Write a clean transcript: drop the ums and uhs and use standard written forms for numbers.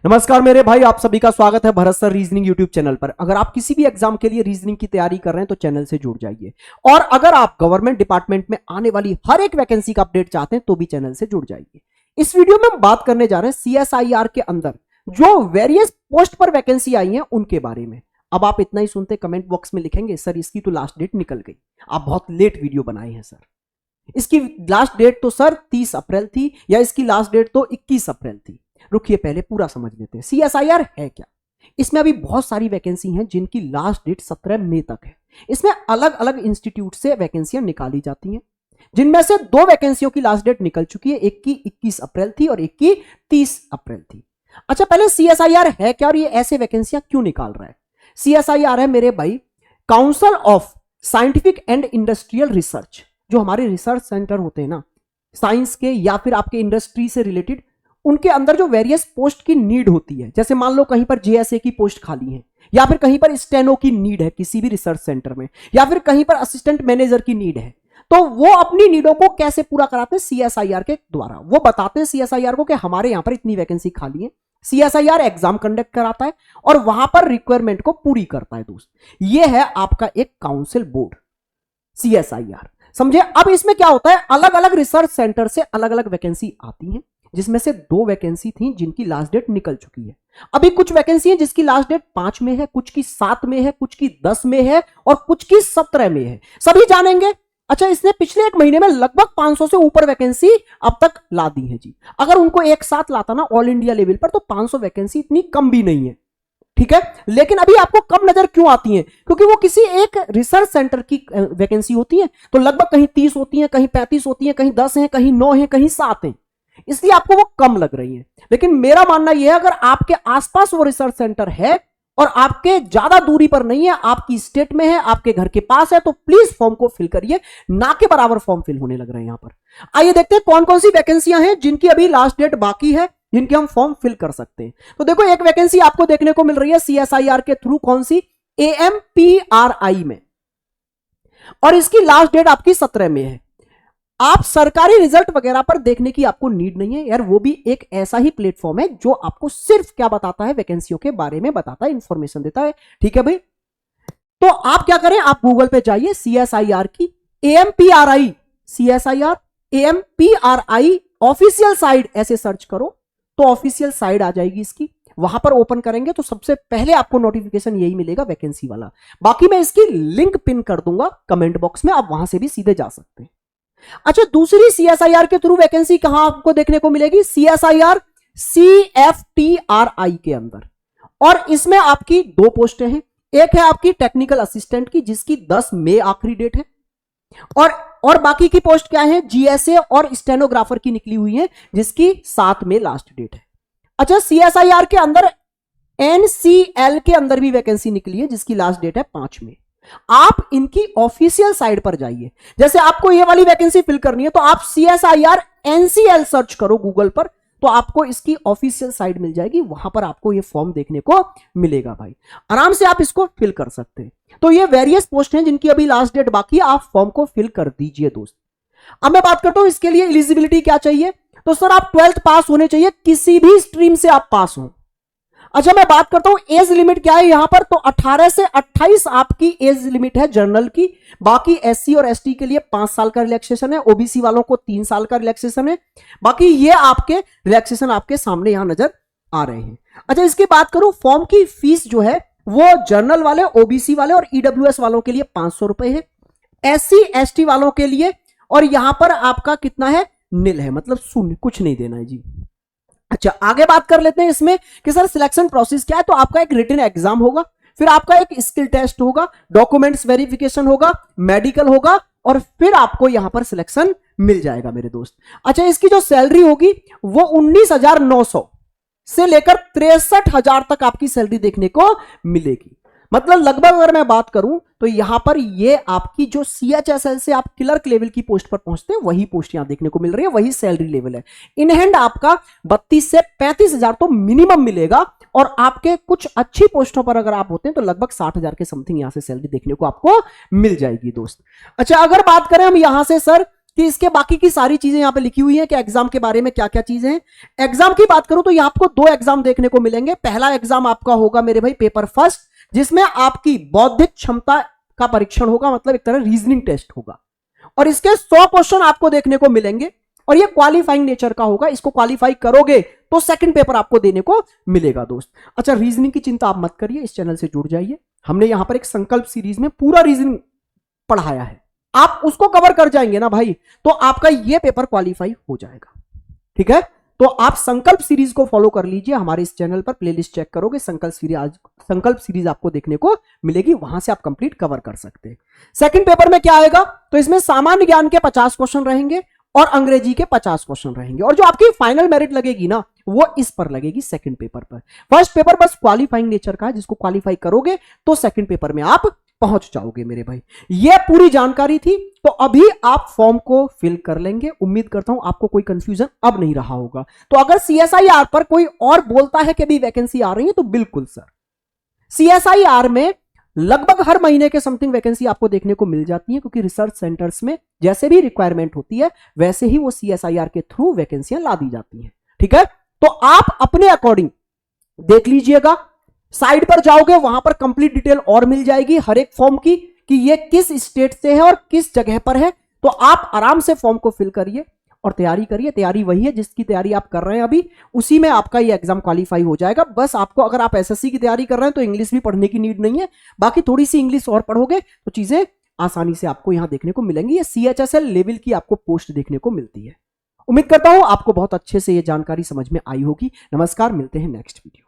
नमस्कार मेरे भाई, आप सभी का स्वागत है Bharat sir reasoning YouTube channel पर। अगर आप किसी भी एग्जाम के लिए रीजनिंग की तैयारी कर रहे हैं तो चैनल से जुड़ जाइए, और अगर आप गवर्नमेंट डिपार्टमेंट में आने वाली हर एक वैकेंसी का अपडेट चाहते हैं तो भी चैनल से जुड़ जाइए। इस वीडियो में हम बात करने जा रहे हैं CSIR के अंदर जो वेरियस पोस्ट पर वैकेंसी आई है उनके बारे में। अब आप इतना ही सुनते कमेंट बॉक्स में लिखेंगे सर इसकी तो लास्ट डेट निकल गई, आप बहुत लेट वीडियो बनाए हैं सर, इसकी लास्ट डेट तो सर 30 अप्रैल थी या इसकी लास्ट डेट तो 21 अप्रैल थी। रुकिए, पहले पूरा समझ लेते हैं CSIR है क्या। इसमें अभी बहुत सारी वैकेंसी हैं जिनकी लास्ट डेट 17 मई तक है। इसमें अलग अलग इंस्टीट्यूट से वैकेंसियां निकाली जाती हैं, जिनमें से दो वैकेंसियों की लास्ट डेट निकल चुकी है, एक की 21 अप्रैल थी और एक की 30 अप्रैल थी। अच्छा, पहले CSIR है क्या और ये ऐसे वैकेंसियां क्यों निकाल रहा है। CSIR है मेरे भाई council of scientific and industrial research. जो हमारे रिसर्च सेंटर होते हैं ना, साइंस के या फिर आपके इंडस्ट्री से रिलेटेड, उनके अंदर जो वेरियस पोस्ट की नीड होती है, जैसे मान लो कहीं पर JSA की पोस्ट खाली है, या फिर कहीं पर स्टेनो की नीड है किसी भी रिसर्च सेंटर में, या फिर कहीं पर असिस्टेंट मैनेजर की नीड है, तो वो अपनी नीडों को कैसे पूरा कराते हैं CSIR के द्वारा। वो बताते हैं CSIR को कि हमारे यहां पर इतनी वैकेंसी खाली है। CSIR एग्जाम कंडक्ट कराता है और वहां पर रिक्वायरमेंट को पूरी करता है दोस्त। ये है आपका एक काउंसिल बोर्ड CSIR, समझे। अब इसमें क्या होता है, अलग अलग रिसर्च सेंटर से अलग अलग वैकेंसी आती हैं, जिसमें से दो वैकेंसी थी जिनकी लास्ट डेट निकल चुकी है। अभी कुछ वैकेंसी है जिसकी लास्ट डेट 5 में है, कुछ की 7 में है, कुछ की 10 में है और कुछ की 17 में है, सभी जानेंगे। अच्छा, इसने पिछले एक महीने में लगभग 500 से ऊपर वैकेंसी अब तक ला दी है जी। अगर उनको एक साथ लाता ना ऑल इंडिया लेवल पर तो 500 वैकेंसी इतनी कम भी नहीं है, ठीक है। लेकिन अभी आपको कम नजर क्यों आती है, क्योंकि वो किसी एक रिसर्च सेंटर की वैकेंसी होती है, तो लगभग कहीं 30 होती है, कहीं 35 होती है, कहीं 10 है, कहीं 9 है, कहीं 7 है, इसलिए आपको वो कम लग रही है। लेकिन मेरा मानना यह है, अगर आपके आसपास वो रिसर्च सेंटर है और आपके ज्यादा दूरी पर नहीं है, आपकी स्टेट में है, आपके घर के पास है, तो प्लीज फॉर्म को फिल करिए। ना के बराबर फॉर्म फिल होने लग रहे हैं यहां पर। आइए देखते हैं कौन कौन सी वैकेंसियां हैं जिनकी अभी लास्ट डेट बाकी है, जिनके हम फॉर्म फिल कर सकते हैं। तो देखो, एक वैकेंसी आपको देखने को मिल रही है CSIR के थ्रू, कौन सी, AMPRI में, और इसकी लास्ट डेट आपकी 17 में है। आप सरकारी रिजल्ट वगैरह पर देखने की आपको नीड नहीं है यार, वो भी एक ऐसा ही प्लेटफॉर्म है जो आपको सिर्फ क्या बताता है, वैकेंसियों के बारे में बताता है, इंफॉर्मेशन देता है, ठीक है भाई। तो आप क्या करें, आप गूगल पे जाइए CSIR की AMPRI, CSIR AMPRI official site ऐसे सर्च करो तो ऑफिशियल साइट आ जाएगी इसकी। वहां पर ओपन करेंगे तो सबसे पहले आपको नोटिफिकेशन यही मिलेगा, वैकेंसी वाला। बाकी मैं इसकी लिंक पिन कर दूंगा कमेंट बॉक्स में, आप वहां से भी सीधे जा सकते हैं। अच्छा, दूसरी CSIR के थ्रू वैकेंसी कहां आपको देखने को मिलेगी, CSIR CFTRI के अंदर, और इसमें आपकी दो पोस्टें हैं। एक है आपकी टेक्निकल असिस्टेंट की, जिसकी 10 मई आखिरी डेट है, और बाकी की पोस्ट क्या है, GSA और स्टेनोग्राफर की निकली हुई है, जिसकी 7 मई लास्ट डेट है। अच्छा, CSIR के अंदर NCL के अंदर भी वैकेंसी निकली है, जिसकी लास्ट डेट है 5 मई। आप इनकी ऑफिशियल साइट पर जाइए। जैसे आपको ये वाली वैकेंसी फिल करनी है तो आप CSIR NCL सर्च करो गूगल पर, तो आपको इसकी ऑफिशियल साइट मिल जाएगी, वहां पर आपको ये फॉर्म देखने को मिलेगा भाई। आराम से आप इसको फिल कर सकते हैं। तो ये वेरियस पोस्ट हैं जिनकी अभी लास्ट डेट बाकी है, आप फॉर्म को फिल कर दीजिए दोस्त। अब मैं बात करता हूं इसके लिए एलिजिबिलिटी क्या चाहिए। तो सर आप 12th पास होने चाहिए, किसी भी स्ट्रीम से आप पास हो। अच्छा, मैं बात करता हूं एज लिमिट क्या है यहां पर, तो 18 से 28 आपकी एज लिमिट है जनरल की। बाकी SC और ST के लिए 5 साल का रिलैक्सेशन है, OBC वालों को 3 साल का रिलैक्सेशन है। बाकी ये आपके रिलैक्सेशन आपके सामने यहां नजर आ रहे हैं। अच्छा, इसकी बात करूं, फॉर्म की फीस जो है वो जनरल वाले, OBC वाले और EWS वालों के लिए 500 रुपए है, SC ST वालों के लिए, और यहां पर आपका कितना है, निल है, मतलब शून्य, कुछ नहीं देना है जी। अच्छा, आगे बात कर लेते हैं इसमें कि सर सिलेक्शन प्रोसेस क्या है। तो आपका एक रिटन एग्जाम होगा, फिर आपका एक स्किल टेस्ट होगा, डॉक्यूमेंट्स वेरिफिकेशन होगा, मेडिकल होगा, और फिर आपको यहां पर सिलेक्शन मिल जाएगा मेरे दोस्त। अच्छा, इसकी जो सैलरी होगी वो 19,900 से लेकर 63,000 तक आपकी सैलरी देखने को मिलेगी। मतलब लगभग अगर मैं बात करूं तो यहां पर ये आपकी जो CHSL से आप क्लर्क लेवल की पोस्ट पर पहुंचते हैं, वही पोस्ट यहां देखने को मिल रही है, वही सैलरी लेवल है। इन हैंड आपका 32 से 35,000 तो मिनिमम मिलेगा, और आपके कुछ अच्छी पोस्टों पर अगर आप होते हैं तो लगभग 60,000 के समथिंग यहां से सैलरी देखने को आपको मिल जाएगी दोस्त। अच्छा, अगर बात करें हम यहां से सर कि इसके बाकी की सारी चीजें यहां पे लिखी हुई हैं कि एग्जाम के बारे में क्या क्या चीजें हैं। एग्जाम की बात करूं तो यहां आपको 2 एग्जाम देखने को मिलेंगे। पहला एग्जाम आपका होगा मेरे भाई पेपर फर्स्ट, जिसमें आपकी बौद्धिक क्षमता का परीक्षण होगा, मतलब एक तरह रीजनिंग टेस्ट होगा, और इसके 100 क्वेश्चन आपको देखने को मिलेंगे और ये क्वालिफाइंग नेचर का होगा। इसको क्वालिफाई करोगे तो सेकंड पेपर आपको देने को मिलेगा दोस्त। अच्छा, रीजनिंग की चिंता आप मत करिए, इस चैनल से जुड़ जाइए। हमने यहां पर एक संकल्प सीरीज में पूरा रीजनिंग पढ़ाया है, आप उसको कवर कर जाएंगे ना भाई, तो आपका ये पेपर क्वालिफाई हो जाएगा। ठीक है, तो आप संकल्प सीरीज को फॉलो कर लीजिए। हमारे इस चैनल पर प्लेलिस्ट चेक करोगे, संकल्प सीरीज आपको देखने को मिलेगी, वहां से आप कंप्लीट कवर कर सकते हैं। सेकंड पेपर में क्या आएगा, तो इसमें सामान्य ज्ञान के 50 क्वेश्चन रहेंगे और अंग्रेजी के 50 क्वेश्चन रहेंगे, और जो आपकी फाइनल मेरिट लगेगी ना वो इस पर लगेगी सेकंड पेपर पर। फर्स्ट पेपर बस क्वालिफाइंग नेचर का है, जिसको क्वालिफाई करोगे तो सेकंड पेपर में आप पहुंच जाओगे मेरे भाई। ये पूरी जानकारी थी, तो अभी आप फॉर्म को फिल कर लेंगे। उम्मीद करता हूं आपको कोई कंफ्यूजन अब नहीं रहा होगा। तो अगर सीएसआईआर पर कोई और बोलता है कि भी वैकेंसी आ रही है, तो बिल्कुल सर, सीएसआईआर में लगभग हर महीने के समथिंग वैकेंसी आपको देखने को मिल जाती है, क्योंकि रिसर्च सेंटर्स में जैसे भी रिक्वायरमेंट होती है वैसे ही वो सीएसआईआर के थ्रू वैकेंसियां ला दी जाती हैं। ठीक है, तो आप अपने अकॉर्डिंग देख लीजिएगा, साइड पर जाओगे वहां पर कंप्लीट डिटेल और मिल जाएगी हर एक फॉर्म की, कि ये किस स्टेट से है और किस जगह पर है। तो आप आराम से फॉर्म को फिल करिए और तैयारी करिए। तैयारी वही है जिसकी तैयारी आप कर रहे हैं अभी, उसी में आपका ये एग्जाम क्वालिफाई हो जाएगा। बस आपको, अगर आप एसएससी की तैयारी कर रहे हैं तो इंग्लिश भी पढ़ने की नीड नहीं है, बाकी थोड़ी सी इंग्लिश और पढ़ोगे तो चीजें आसानी से आपको यहां देखने को मिलेंगी। ये सीएचएसएल लेवल की आपको पोस्ट देखने को मिलती है। उम्मीद करता हूं आपको बहुत अच्छे से ये जानकारी समझ में आई होगी। नमस्कार, मिलते हैं नेक्स्ट वीडियो।